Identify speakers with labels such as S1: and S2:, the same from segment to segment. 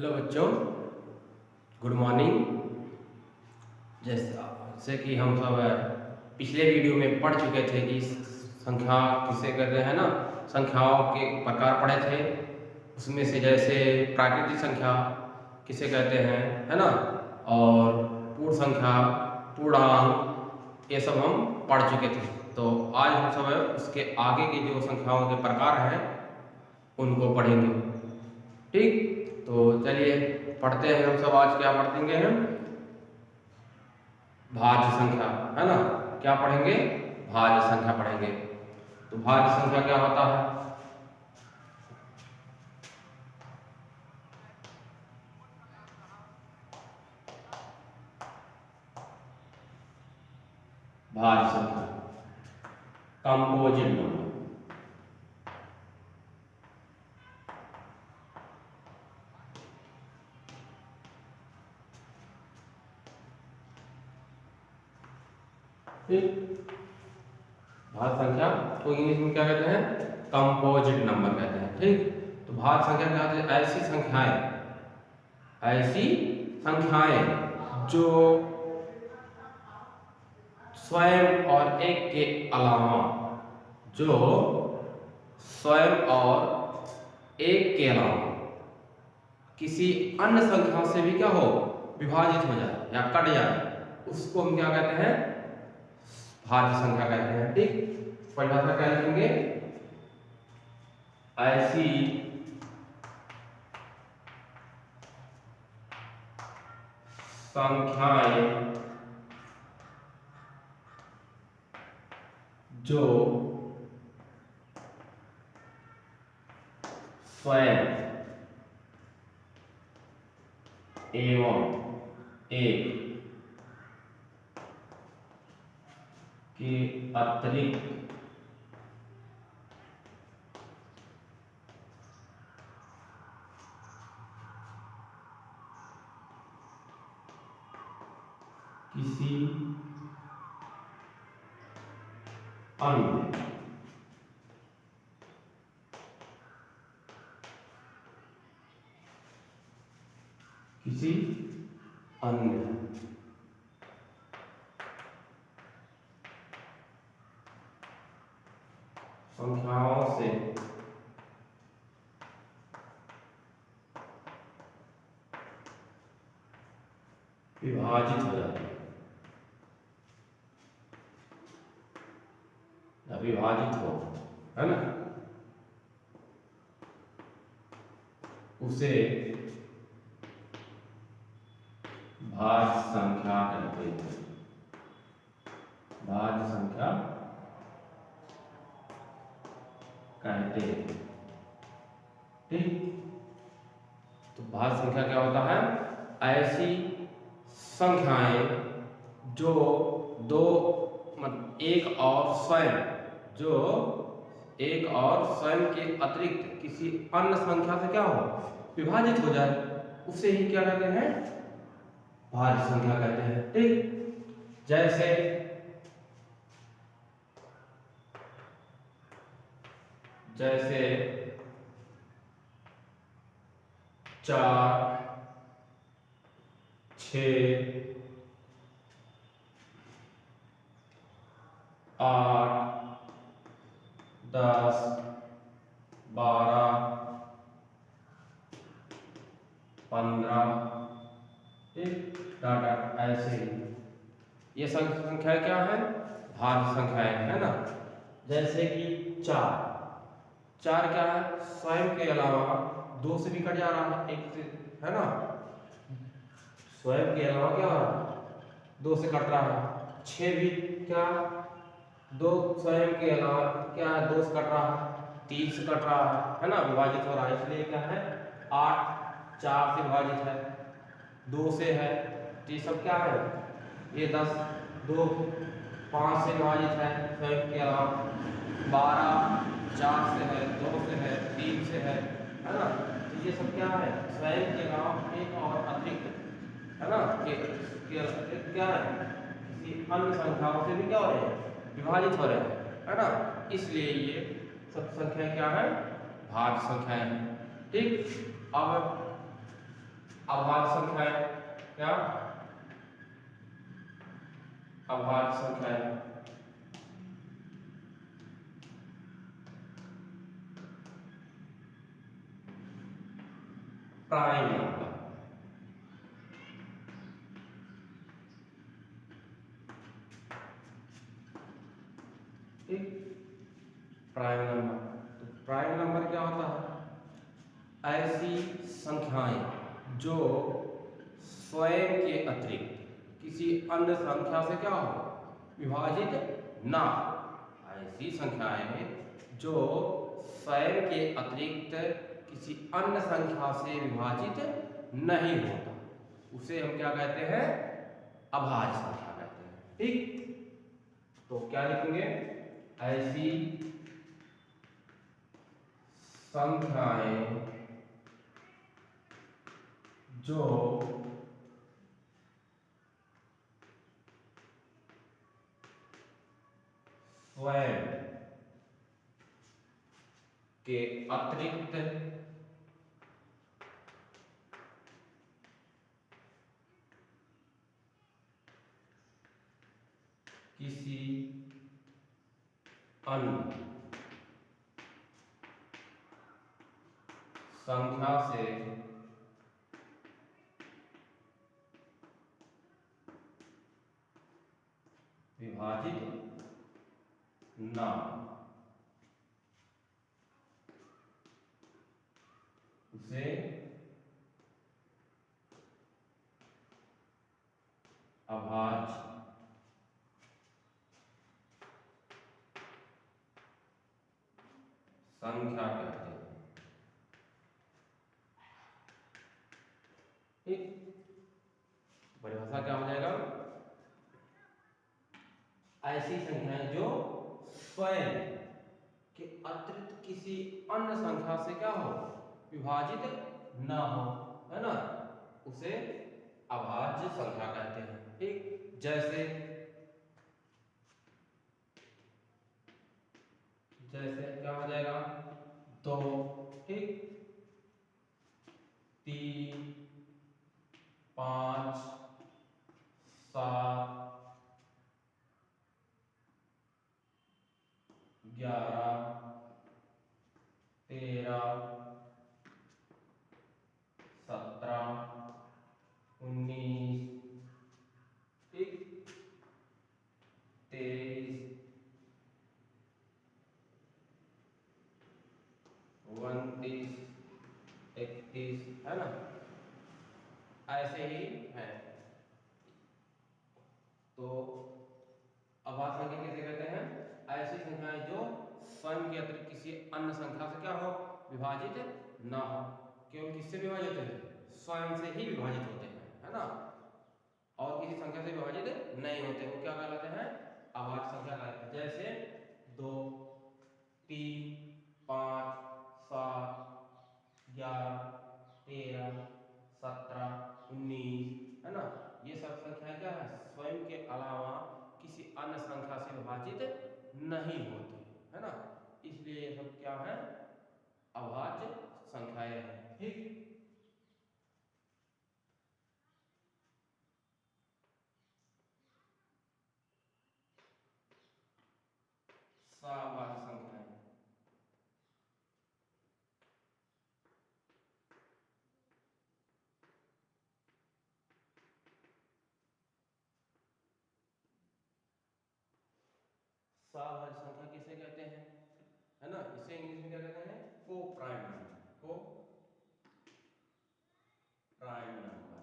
S1: Hello बच्चों, good morning. जैसे कि हम सब पिछले वीडियो में पढ़ चुके थे कि संख्या किसे कहते हैं ना, संख्याओं के प्रकार पढ़े थे। उसमें से जैसे प्राकृतिक संख्या किसे कहते हैं, है ना, और पूर्ण संख्या, पूर्णांक, ये सब हम पढ़ चुके थे। तो आज हम सब उसके आगे की जो संख्याओं के प्रकार हैं उनको पढ़ेंगे। ठीक, तो चलिए पढ़ते हैं। हम सब आज क्या पढ़ेंगे? हम भाज्य संख्या, है ना, क्या पढ़ेंगे? भाज्य संख्या पढ़ेंगे। तो भाज्य संख्या क्या होता है? भाज्य संख्या कंपोजिट नंबर। भाज्य संख्या को इंग्लिश में क्या कहते हैं? कंपोजिट नंबर कहते हैं। ठीक, तो भाज्य संख्या क्या होती है? ऐसी संख्याएं जो स्वयं और एक के अलावा, जो स्वयं और एक के अलावा किसी अन्य संख्या से भी क्या हो, विभाजित हो जाए या कट जाए, उसको हम क्या कहते हैं? भाज्य संख्या कहते हैं। ठीक, परिभाषा क्या लिखेंगे? ऐसी संख्याएं जो स्वयं एवं एक के अतिरिक्त किसी अन्य संख्याओं से विभाजित हो जाए या विभाजित हो, है ना, उसे भाज्य संख्या कहते हैं। भाज्य संख्या कहते हैं। ठीक, तो भाज्य संख्या क्या होता है? ऐसी संख्याएं जो एक और स्वयं के अतिरिक्त किसी अन्य संख्या से क्या हो, विभाजित हो जाए, उसे ही क्या कहते हैं? भाज्य संख्या कहते हैं। ठीक, जैसे जैसे 4, 6, 8, 10, 12, 15, ठीक, डाटा ऐसे ही ये संख्याएं क्या है? भाज्य संख्याएं, है ना। जैसे कि 4 क्या है? स्वयं के अलावा 2 से भी कट जा रहा है, 1 से, है ना, स्वयं के अलावा क्या हो रहा है? 2 से कट रहा है। 6 भी क्या? 2 स्वयं के अलावा क्या है? 2 से कट रहा है, 3 से कट रहा है ना, विभाजित हो रहा है। इसलिए क्या है? 8 4 से विभाजित है, 2 से है, तो ये सब क्या है? ये 10 2 5 से विभाजित है स्वयं के अलावा, 12 4 से है, 2 से है, 3 से है ना। तो ये सब क्या है? स्वयं के अलावा एक और अतिरिक्त, है ना, क्या है? किसी अन्य संख्याओं से भी क्या हो रहे हैं? विभाजित हो रहे हैं, है ना। इसलिए ये सब संख्याएं क्या है? भाज्य संख्याएं हैं। ठीक, अब अभाज्य संख्याएं, क्या अभाज्य संख्याएं, प्राइम नंबर, ठीक, प्राइम नंबर। तो प्राइम नंबर क्या होता है? ऐसी संख्याएं जो स्वयं के अतिरिक्त किसी अन्य संख्या से क्या हो, विभाजित ना हो। ऐसी संख्याएं जो स्वयं के अतिरिक्त किसी अन्य संख्या से विभाजित नहीं होता, उसे हम क्या कहते हैं? अभाज्य संख्या कहते हैं, ठीक। तो क्या लिखेंगे? ऐसी संख्याएं जो स्वयं के अतिरिक्त किसी अन्य संख्या से विभाजित ना, उसे अभाज्य संख्या कहते हैं, ठीक। परिभाषा क्या हो जाएगा? ऐसी संख्याएं जो स्वयं के अतिरिक्त किसी अन्य संख्या से क्या हो, विभाजित ना हो, है ना, उसे अभाज्य संख्या कहते हैं, ठीक। जैसे क्या हो जाएगा? 2, ठीक, 3, 5, 7, 11, 13, 17, 19, ठीक, 23, 29, 31, है ना, ऐसे ही है। तो अभाज्य संख्या किसे कहते हैं? ऐसी संख्याएं जो स्वयं के अतिरिक्त किसी अन्य संख्या से क्या हो, विभाजित ना हो। केवल किससे विभाजित होते हैं? स्वयं से ही विभाजित होते हैं, है ना, और किसी संख्या से विभाजित नहीं होते, वो क्या कहलाते हैं? अभाज्य संख्या कहलाते हैं। जैसे 2, 3, 5, 7, 11, 13, 17, 19, है ना, ये सब संख्याएं क्या है? स्वयं के अलावा किसी अन्य संख्या से विभाजित नहीं होती, है ना, इसलिए ये सब क्या है? अभाज्य संख्याएं हैं, ठीक। सभाज्य संख्याएं, सभाज्य संख्या किसे कहते हैं? है ना, इसे इंग्लिश में क्या कहते हैं? को प्राइम नंबर, को प्राइम नंबर।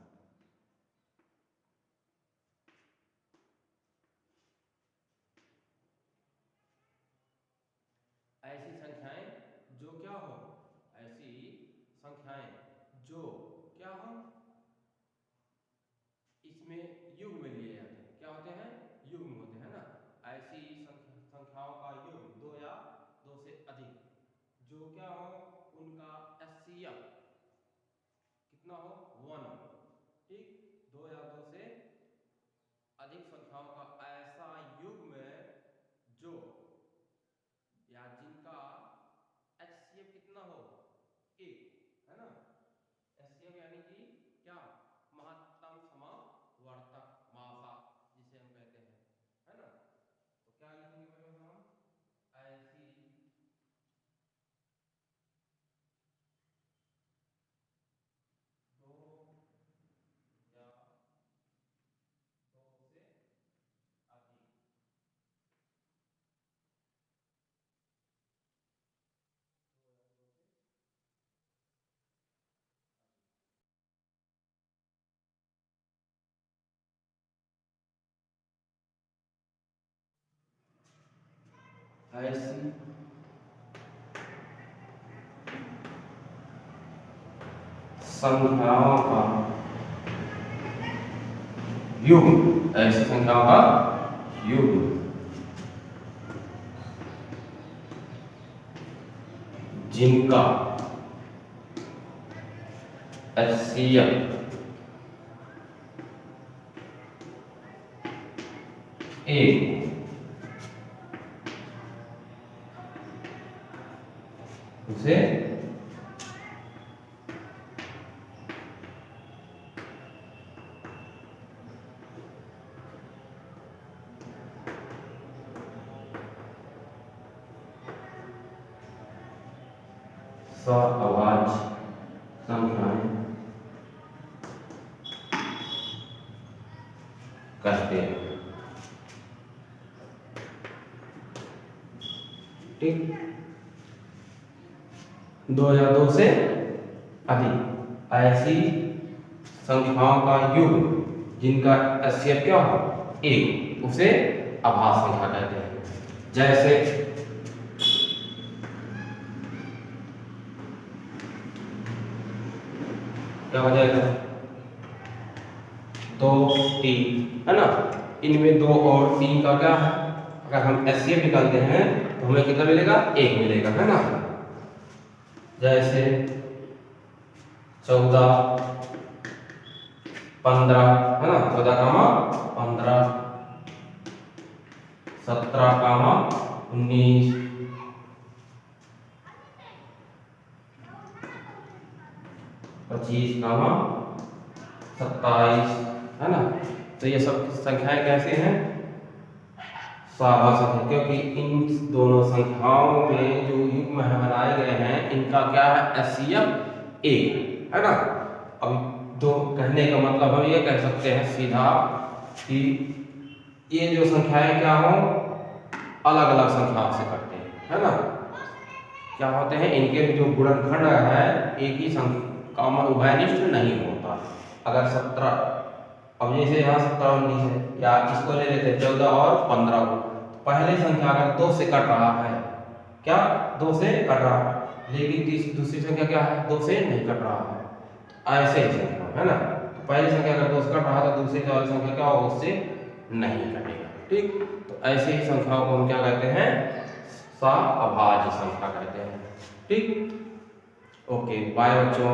S1: ऐसी संख्याएं जो क्या हो, ऐसी संख्याएं जो क्या हो, इसमें युग्म में लिए जाते हैं, क्या होते हैं? युग्म होते हैं ना। ऐसी संख्याओं का युग्म, दो या दो से अधिक, जो क्या हो, उनका एचसीएफ कितना हो? 1 हो, ठीक। दो या दो से अधिक संख्याओं का ऐसा युग्म जो या जिनका एचसीएफ कितना हो? 1, है ना। एचसीएफ यानी कि क्या? ऐसी संख्याओं का युग, ऐसी संख्याओं का युग जिनका HCF एक उसे सअभाज्य संख्याएं कहते हैं। ठीक, 2 या 2 से अधिक ऐसी संख्याओं का युग जिनका HCF क्या हो एक, उसे अभाज्य संख्या कहते हैं। जैसे क्या हो जाएगा 2 3 है ना, इनमें 2 और 3 का क्या है, अगर हम HCF निकालते हैं तो हमें कितना मिलेगा 1 मिलेगा, है ना। जैसे 14 15 है ना, 14 कामा 15, 17 कामा 19, 25 कामा 27, है ना। तो ये सब संख्याएं कैसे हैं, सअभाज्य संख्या, क्योंकि इन दोनों संख्याओं में जो युग्म बनाए गए हैं इनका क्या है HCF एक, है ना। अब दो कहने का मतलब हम ये कह सकते हैं सीधा कि ये जो संख्याएं क्या हो अलग अलग संख्याओं से करते हैं, है ना। क्या होते हैं, इनके जो गुणनखंड है एक ही संख्या कॉमन उभयनिष्ठ नहीं होता। अगर 17, अब जैसे यहाँ 17 19 है, या इसको ले लेते हैं 14 और 15 को, पहले संख्या अगर 2 से कट रहा है, क्या 2 से कट रहा है, लेकिन दूसरी संख्या क्या है 2 से नहीं कट रहा है, ऐसे ही संख्या है ना। तो पहली संख्या अगर 2 से कट रहा है तो दूसरी वाली संख्या क्या होगा उससे नहीं कटेगा। ठीक, तो ऐसे ही संख्याओं को हम क्या कहते हैं, सअभाज्य संख्या कहते हैं। ठीक, ओके, बाय बच्चों।